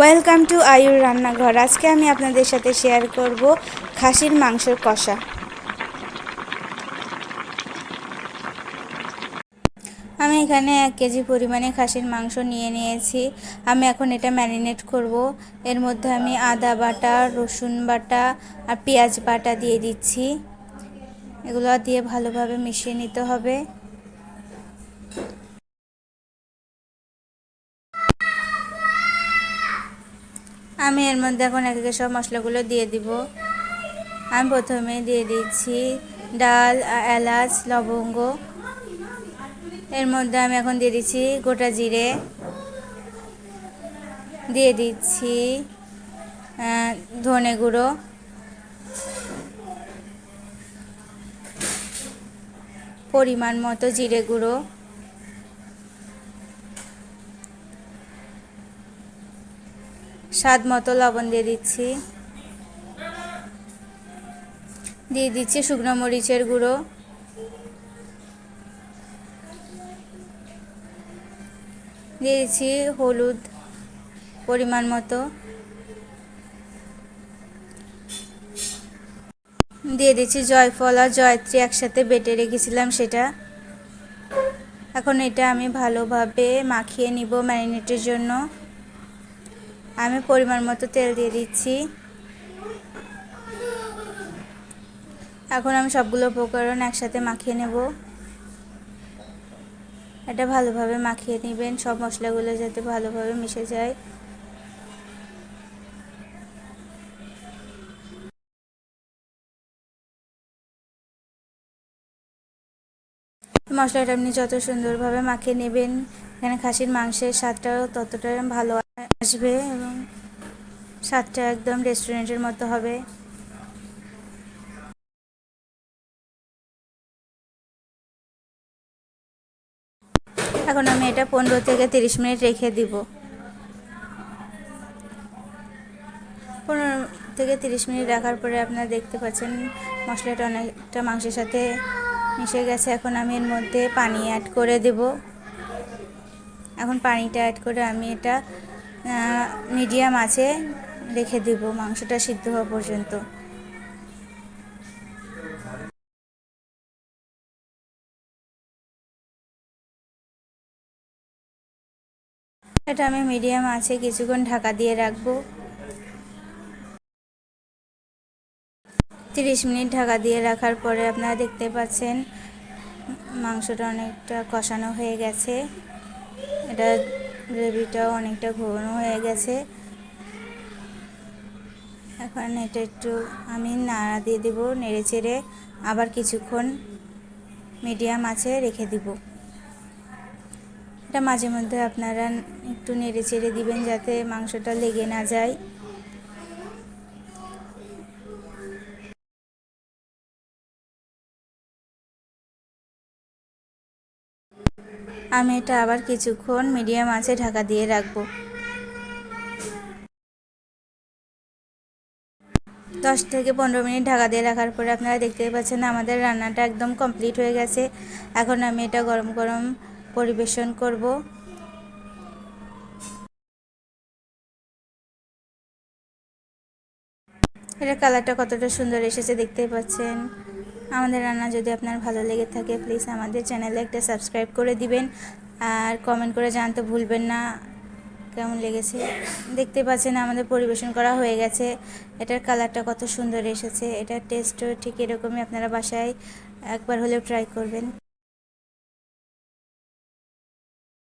Welcome to আয়ুর রান্নাঘর। আজকে আমি আপনাদের সাথে শেয়ার করব খাসির মাংসের কষা। আমি এখানে 1 কেজি পরিমাণে খাসির মাংস নিয়েছি। আমি এখন এটা ম্যারিনেট করব। এর মধ্যে আমি আদা বাটা, রসুন বাটা আর পেঁয়াজ বাটা দিয়ে দিচ্ছি। এগুলো দিয়ে ভালোভাবে মিশিয়ে নিতে হবে। আমি এর মধ্যে এখন একে সব মশলাগুলো দিয়ে দিব। আমি প্রথমে দিয়ে দিচ্ছি ডাল, এলাচ, লবঙ্গ। এর মধ্যে আমি এখন দিয়ে দিচ্ছি গোটা জিরে, দিয়ে দিচ্ছি ধনে গুঁড়ো, পরিমাণ মতো জিরে গুঁড়ো, স্বাদ মতো লবণ দিয়ে দিচ্ছি, দিয়ে দিচ্ছি শুকনো মরিচের গুঁড়ো, দিয়ে দিচ্ছি হলুদ পরিমাণ মতো, দিয়ে দিচ্ছি জয়ফল আর জয়ত্রী একসাথে বেটে রেখেছিলাম সেটা। এখন এটা আমি ভালোভাবে মাখিয়ে নিব ম্যারিনেটের জন্য। আমি পরিমাণ মতো তেল দিয়ে দিচ্ছি। এখন আমি সবগুলো উপকরণ একসাথে মাখিয়ে নেব। এটা ভালোভাবে মাখিয়ে নেবেন, সব মশলাগুলো যাতে ভালোভাবে মিশে যায়। মশলাটা আপনি যত সুন্দরভাবে মাখিয়ে নেবেন, এখানে খাসির মাংসের স্বাদটাও ততটা ভালো আসবে এবং স্বাদটা একদম রেস্টুরেন্টের মতো হবে। এখন আমি এটা 15 থেকে 30 মিনিট রেখে দিব। 15 থেকে 30 মিনিট রাখার পরে আপনারা দেখতে পাচ্ছেন মশলাটা অনেকটা মাংসের সাথে মিশে গেছে। এখন আমি এর মধ্যে পানি অ্যাড করে দেব। এখন পানিটা অ্যাড করে আমি এটা মিডিয়াম আঁচে রেখে দেব মাংসটা সিদ্ধ হওয়া পর্যন্ত। এটা আমি মিডিয়াম আঁচে কিছুক্ষণ ঢাকা দিয়ে রাখবো। 30 মিনিট ঢাকা দিয়ে রাখার পরে আপনারা দেখতে পাচ্ছেন মাংসটা অনেকটা কষানো হয়ে গেছে। এটা গ্রেভিটাও অনেকটা ঘন হয়ে গেছে। এখন এটা একটু আমি নাড়া দিয়ে দেব, নেড়ে চেড়ে আবার কিছুক্ষণ মিডিয়াম আঁচে রেখে দিব। এটা মাঝে মধ্যে আপনারা একটু নেড়ে চেড়ে দিবেন যাতে মাংসটা লেগে না যায়। আমি এটা আবার কিছুক্ষণ মিডিয়াম আঁচে ঢাকা দিয়ে রাখবো। 10 থেকে 15 মিনিট ঢাকা দিয়ে রাখার পরে আপনারা দেখতেই পাচ্ছেন আমাদের রান্নাটা একদম কমপ্লিট হয়ে গেছে। এখন আমি এটা গরম গরম পরিবেশন করব। এটার কালারটা কতটা সুন্দর এসেছে দেখতেই পাচ্ছেন। আমাদের রান্না যদি আপনার ভালো লেগে থাকে প্লিজ আমাদের চ্যানেলে একটা সাবস্ক্রাইব করে দিবেন আর কমেন্ট করে জানাতে ভুলবেন না কেমন লেগেছে। দেখতে পাচ্ছেন আমাদের পরিবেশন করা হয়ে গেছে। এটার কালারটা কত সুন্দর এসেছে। এটার টেস্টও ঠিক এরকমই, আপনারা বাসায় একবার হলেও ট্রাই করবেন।